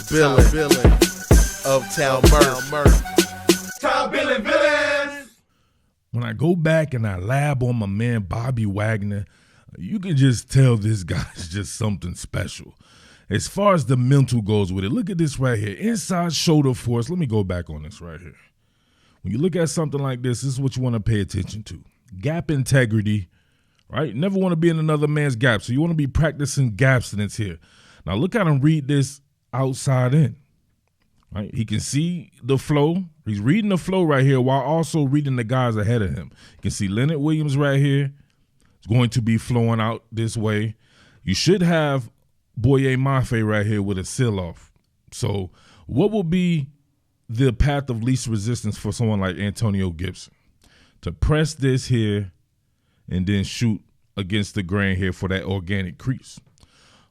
Billin of Town Murf. Top Billin villains. When I go back and I lab on my man Bobby Wagner, you can just tell this guy's just something special. As far as the mental goes with it, look at this right here. Inside shoulder force. Let me go back on this right here. When you look at something like this is what you want to pay attention to. Gap integrity, right? Never want to be in another man's gap. So you want to be practicing gap abstinence here. Now look at him read this outside in. Right? He can see the flow. He's reading the flow right here while also reading the guys ahead of him. You can see Leonard Williams right here. It's going to be flowing out this way. You should have Boye Mafe right here with a seal off. So what will be the path of least resistance for someone like Antonio Gibson? To press this here and then shoot against the grain here for that organic crease.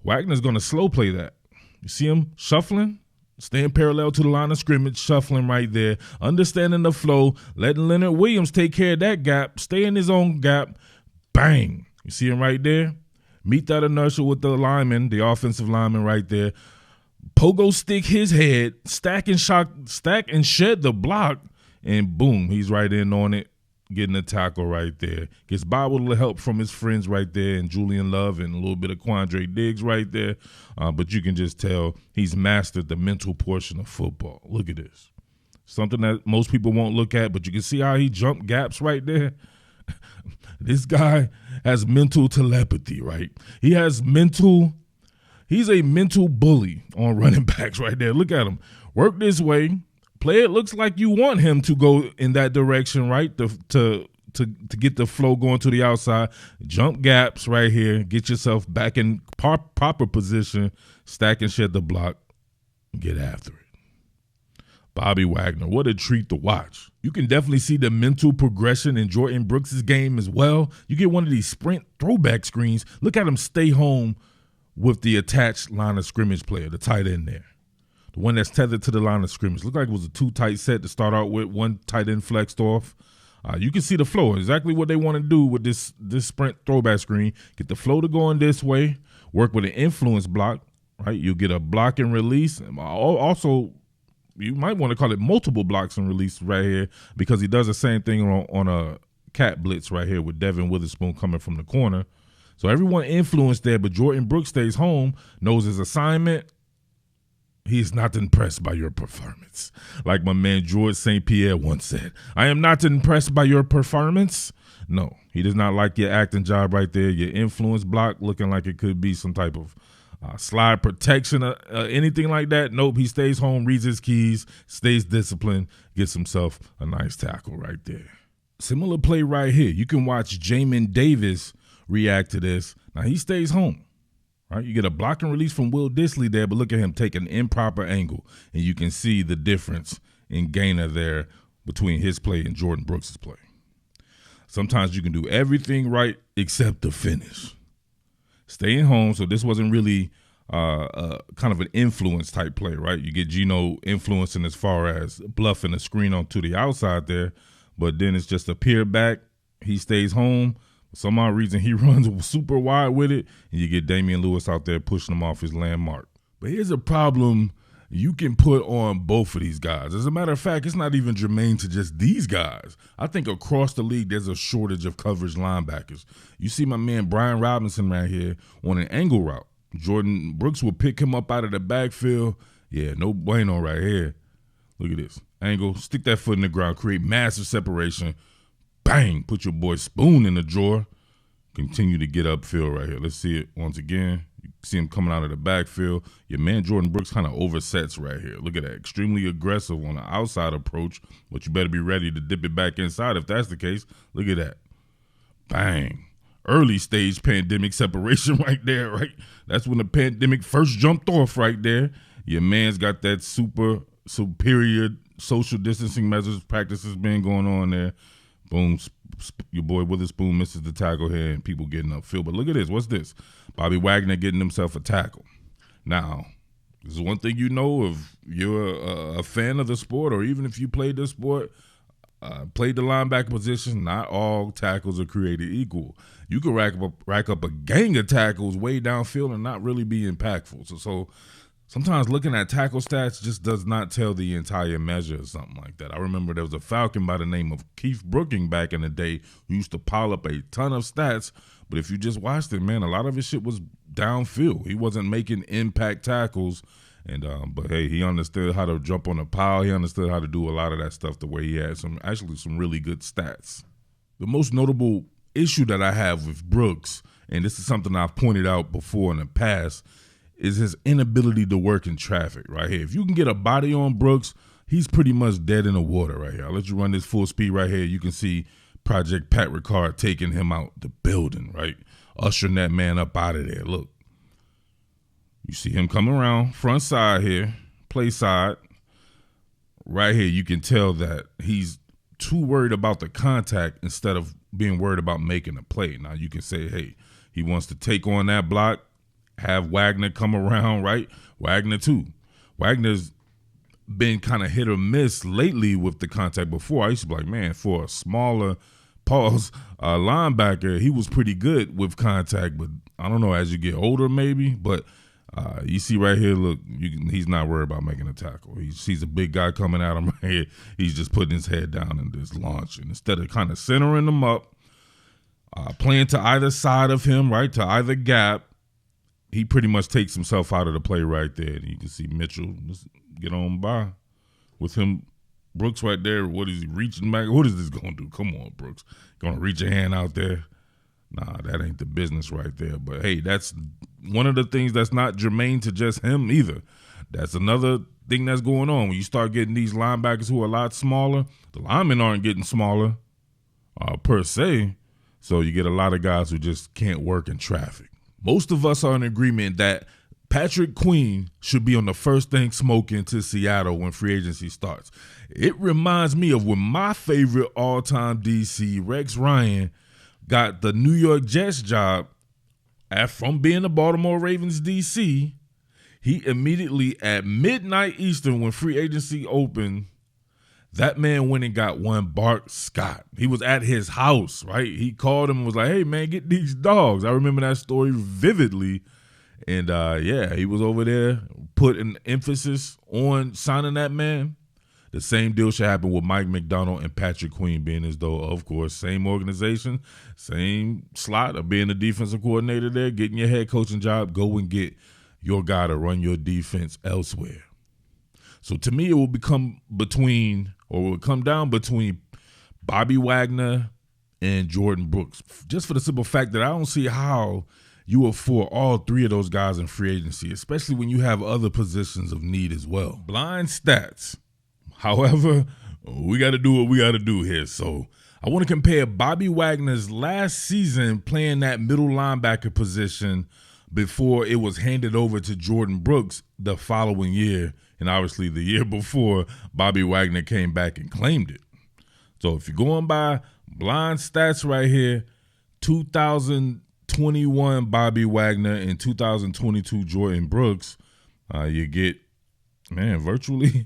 Wagner's going to slow play that. You see him shuffling? Staying parallel to the line of scrimmage, shuffling right there, understanding the flow, letting Leonard Williams take care of that gap, stay in his own gap, bang. You see him right there? Meet that inertia with the lineman, the offensive lineman right there. Pogo stick his head, stack and shed the block, and boom, he's right in on it, getting a tackle right there. Gets by with a little help from his friends right there, and Julian Love and a little bit of Quandre Diggs right there. But you can just tell he's mastered the mental portion of football. Look at this. Something that most people won't look at, but you can see how he jumped gaps right there. This guy has mental telepathy, right? He's a mental bully on running backs right there. Look at him. Work this way. Play it looks like you want him to go in that direction, right? To get the flow going to the outside. Jump gaps right here. Get yourself back in proper position. Stack and shed the block. Get after it. Bobby Wagner, what a treat to watch. You can definitely see the mental progression in Jordyn Brooks' game as well. You get one of these sprint throwback screens. Look at him stay home with the attached line of scrimmage player, the tight end there. The one that's tethered to the line of scrimmage. Looked like it was a two tight set to start out with, one tight end flexed off. You can see the flow, exactly what they want to do with this sprint throwback screen. Get the flow to go in this way, work with an influence block, right? You get a block and release. Also, you might want to call it multiple blocks and release right here because he does the same thing on a cat blitz right here with Devin Witherspoon coming from the corner. So everyone influenced there, but Jordyn Brooks stays home, knows his assignment. He's not impressed by your performance. Like my man George St. Pierre once said, I am not impressed by your performance. No, he does not like your acting job right there. Your influence block looking like it could be some type of slide protection, anything like that. Nope, he stays home, reads his keys, stays disciplined, gets himself a nice tackle right there. Similar play right here. You can watch Jamon Davis react to this. Now he stays home. Right, you get a block and release from Will Dissly there, but look at him take an improper angle, and you can see the difference in Gainer there between his play and Jordyn Brooks' play. Sometimes you can do everything right except the finish. Staying home, so this wasn't really kind of an influence type play, right? You get Geno influencing as far as bluffing a screen onto the outside there, but then it's just a peer back. He stays home. For some odd reason, he runs super wide with it, and you get Damian Lewis out there pushing him off his landmark. But here's a problem you can put on both of these guys. As a matter of fact, it's not even germane to just these guys. I think across the league, there's a shortage of coverage linebackers. You see my man Brian Robinson right here on an angle route. Jordyn Brooks will pick him up out of the backfield. Yeah, no bueno right here. Look at this. Angle, stick that foot in the ground, create massive separation. Bang, put your boy Spoon in the drawer. Continue to get upfield right here. Let's see it once again. You see him coming out of the backfield. Your man Jordyn Brooks kind of oversets right here. Look at that. Extremely aggressive on the outside approach, but you better be ready to dip it back inside if that's the case. Look at that. Bang. Early stage pandemic separation right there, right? That's when the pandemic first jumped off right there. Your man's got that superior social distancing measures practices been going on there. Boom, your boy Witherspoon misses the tackle here and people getting upfield. But look at this. What's this? Bobby Wagner getting himself a tackle. Now, this is one thing you know if you're a fan of the sport or even if you played the sport, played the linebacker position, not all tackles are created equal. You can rack up a gang of tackles way downfield and not really be impactful. So sometimes looking at tackle stats just does not tell the entire measure or something like that. I remember there was a Falcon by the name of Keith Brooking back in the day who used to pile up a ton of stats, but if you just watched it, man, a lot of his shit was downfield. He wasn't making impact tackles, and but hey, he understood how to jump on a pile. He understood how to do a lot of that stuff the way he had some really good stats. The most notable issue that I have with Brooks, and this is something I've pointed out before in the past, is his inability to work in traffic right here. If you can get a body on Brooks, he's pretty much dead in the water right here. I'll let you run this full speed right here. You can see Project Pat Ricard taking him out the building, right? Ushering that man up out of there. Look. You see him coming around, front side here, play side. Right here, you can tell that he's too worried about the contact instead of being worried about making a play. Now, you can say, hey, he wants to take on that block, have Wagner come around, right? Wagner too. Wagner's been kind of hit or miss lately with the contact. Before, I used to be like, man, for a smaller linebacker, he was pretty good with contact, but I don't know, as you get older maybe, but you see right here, look, he's not worried about making a tackle. He sees a big guy coming at him right here. He's just putting his head down and just launching. Instead of kind of centering him up, playing to either side of him, right, to either gap, he pretty much takes himself out of the play right there. And you can see Mitchell just get on by with him. Brooks right there, what is he reaching back? What is this going to do? Come on, Brooks. Going to reach a hand out there? Nah, that ain't the business right there. But, hey, that's one of the things that's not germane to just him either. That's another thing that's going on. When you start getting these linebackers who are a lot smaller, the linemen aren't getting smaller per se. So you get a lot of guys who just can't work in traffic. Most of us are in agreement that Patrick Queen should be on the first thing smoking to Seattle when free agency starts. It reminds me of when my favorite all-time DC, Rex Ryan, got the New York Jets job from being the Baltimore Ravens DC. He immediately at midnight Eastern when free agency opened, that man went and got one Bart Scott. He was at his house, right? He called him and was like, hey, man, get these dogs. I remember that story vividly. And, yeah, he was over there putting emphasis on signing that man. The same deal should happen with Mike Macdonald and Patrick Queen, being as though, of course, same organization, same slot of being the defensive coordinator there, getting your head coaching job, go and get your guy to run your defense elsewhere. So to me, it will come down between Bobby Wagner and Jordyn Brooks, just for the simple fact that I don't see how you afford all three of those guys in free agency, especially when you have other positions of need as well. Blind stats. However, we got to do what we got to do here. So I want to compare Bobby Wagner's last season playing that middle linebacker position before it was handed over to Jordyn Brooks the following year. And obviously the year before, Bobby Wagner came back and claimed it. So if you're going by blind stats right here, 2021 Bobby Wagner and 2022 Jordyn Brooks, you get, man, virtually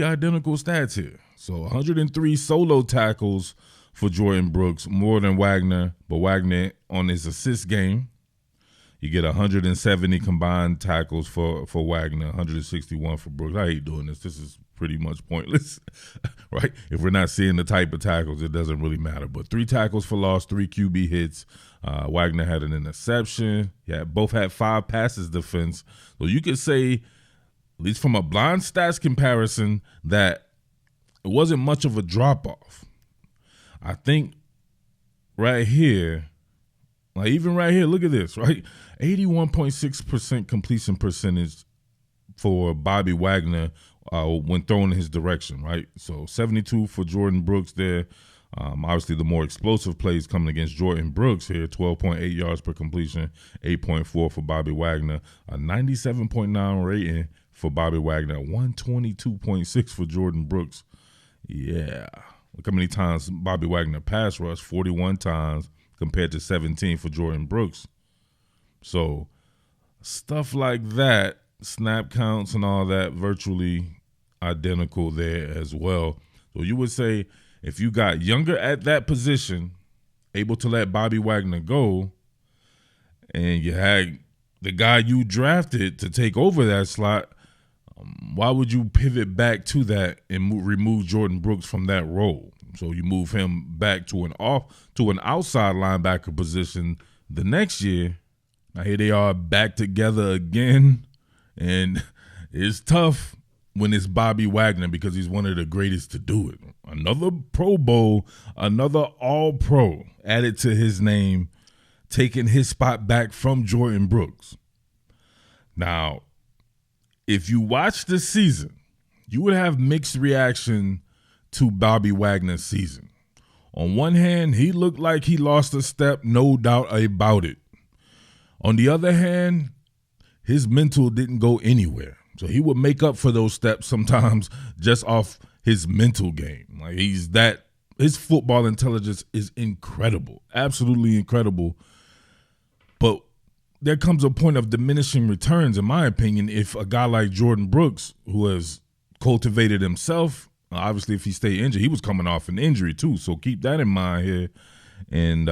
identical stats here. So 103 solo tackles for Jordyn Brooks, more than Wagner, but Wagner on his assist game, you get 170 combined tackles for Wagner, 161 for Brooks. I hate doing this. This is pretty much pointless, right? If we're not seeing the type of tackles, it doesn't really matter. But 3 tackles for loss, 3 QB hits. Wagner had an interception. Yeah, both had 5 passes defense. So you could say, at least from a blind stats comparison, that it wasn't much of a drop-off. I think right here, like even right here, look at this, right? 81.6% completion percentage for Bobby Wagner when thrown in his direction, right? So 72 for Jordyn Brooks there. Obviously, the more explosive plays coming against Jordyn Brooks here, 12.8 yards per completion, 8.4 for Bobby Wagner, a 97.9 rating for Bobby Wagner, 122.6 for Jordyn Brooks. Yeah. Look how many times Bobby Wagner pass rushed, 41 times compared to 17 for Jordyn Brooks. So stuff like that, snap counts and all that, virtually identical there as well. So you would say if you got younger at that position, able to let Bobby Wagner go, and you had the guy you drafted to take over that slot, why would you pivot back to that and remove Jordyn Brooks from that role? So you move him back to an outside linebacker position the next year. Now here they are back together again, and it's tough when it's Bobby Wagner because he's one of the greatest to do it. Another Pro Bowl, another All-Pro added to his name, taking his spot back from Jordyn Brooks. Now, if you watch the season, you would have mixed reaction to Bobby Wagner's season. On one hand, he looked like he lost a step, no doubt about it. On the other hand, his mental didn't go anywhere. So he would make up for those steps sometimes just off his mental game. Like his football intelligence is incredible, absolutely incredible. But there comes a point of diminishing returns, in my opinion, if a guy like Jordyn Brooks, who has cultivated himself, obviously if he stayed injured, he was coming off an injury too, so keep that in mind here. And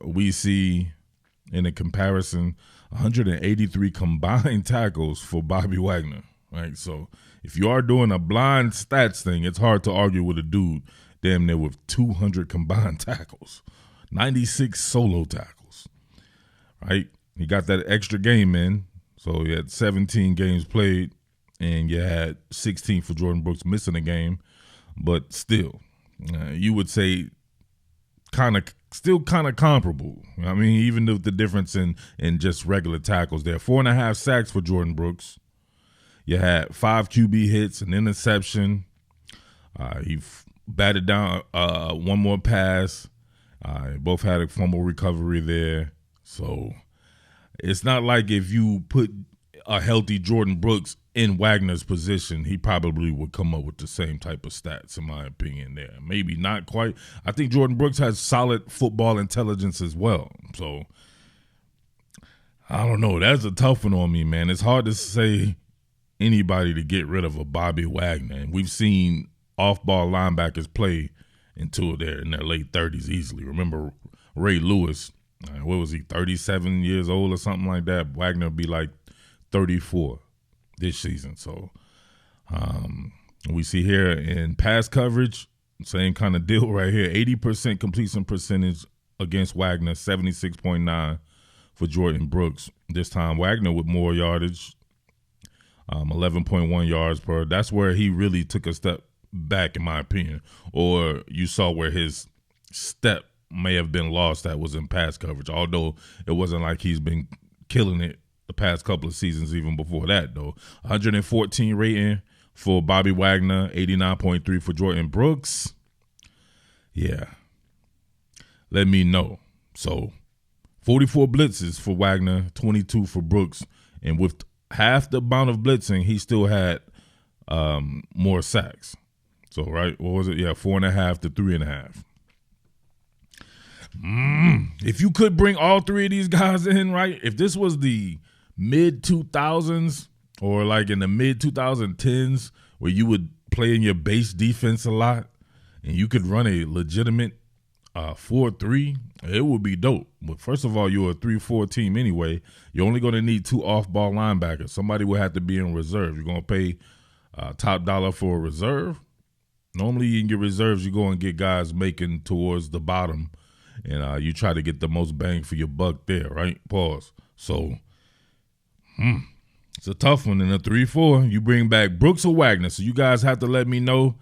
we see in a comparison 183 combined tackles for Bobby Wagner, right? So if you are doing a blind stats thing, it's hard to argue with a dude damn near with 200 combined tackles, 96 solo tackles, right? He got that extra game in, so he had 17 games played, and you had 16 for Jordyn Brooks missing a game. But still, you would say still kind of comparable. I mean, even with the difference in just regular tackles there. 4.5 sacks for Jordyn Brooks. You had 5 QB hits, an interception. He batted down one more pass. Both had a fumble recovery there. So it's not like if you put a healthy Jordyn Brooks in Wagner's position, he probably would come up with the same type of stats, in my opinion there. Maybe not quite. I think Jordyn Brooks has solid football intelligence as well. So, I don't know. That's a tough one on me, man. It's hard to say anybody to get rid of a Bobby Wagner. And we've seen off-ball linebackers play until they're in their late 30s easily. Remember Ray Lewis, what was he, 37 years old or something like that? Wagner would be like 34 this season. So we see here in pass coverage, same kind of deal right here. 80% completion percentage against Wagner, 76.9 for Jordyn Brooks. This time Wagner with more yardage, 11.1 yards per. That's where he really took a step back, in my opinion. Or you saw where his step may have been lost, that was in pass coverage, although it wasn't like he's been killing it the past couple of seasons even before that, though. 114 rating for Bobby Wagner, 89.3 for Jordyn Brooks. Yeah. Let me know. So 44 blitzes for Wagner, 22 for Brooks. And with half the amount of blitzing, he still had more sacks. So, right, what was it? Yeah, 4.5 to 3.5. If you could bring all three of these guys in, right, if this was the mid-2000s or like in the mid-2010s where you would play in your base defense a lot and you could run a legitimate 4-3, it would be dope. But first of all, you're a 3-4 team anyway. You're only going to need 2 off-ball linebackers. Somebody will have to be in reserve. You're going to pay top dollar for a reserve. Normally in your reserves, you go and get guys making towards the bottom, and you try to get the most bang for your buck there, right? Pause. So, it's a tough one. In a 3-4, you bring back Brooks or Wagner. So you guys have to let me know.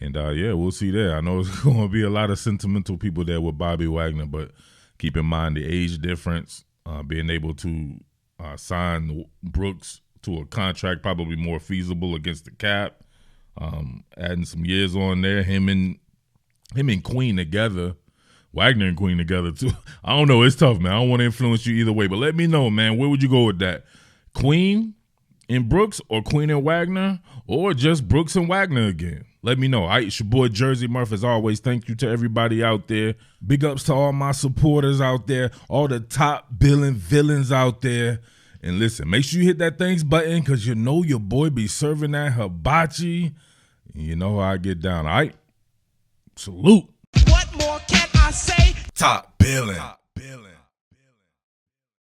And, yeah, we'll see there. I know it's going to be a lot of sentimental people there with Bobby Wagner, but keep in mind the age difference, being able to sign Brooks to a contract probably more feasible against the cap, adding some years on there, him and Queen together, Wagner and Queen together too. I don't know. It's tough, man. I don't want to influence you either way, but let me know, man. Where would you go with that? Queen and Brooks, or Queen and Wagner, or just Brooks and Wagner again? Let me know. All right, it's your boy Jersey Murf. As always, thank you to everybody out there. Big ups to all my supporters out there, all the top Billin villains out there. And listen, make sure you hit that thanks button because you know your boy be serving that hibachi. You know how I get down, all right? Salute. What more can I say? Top Billin.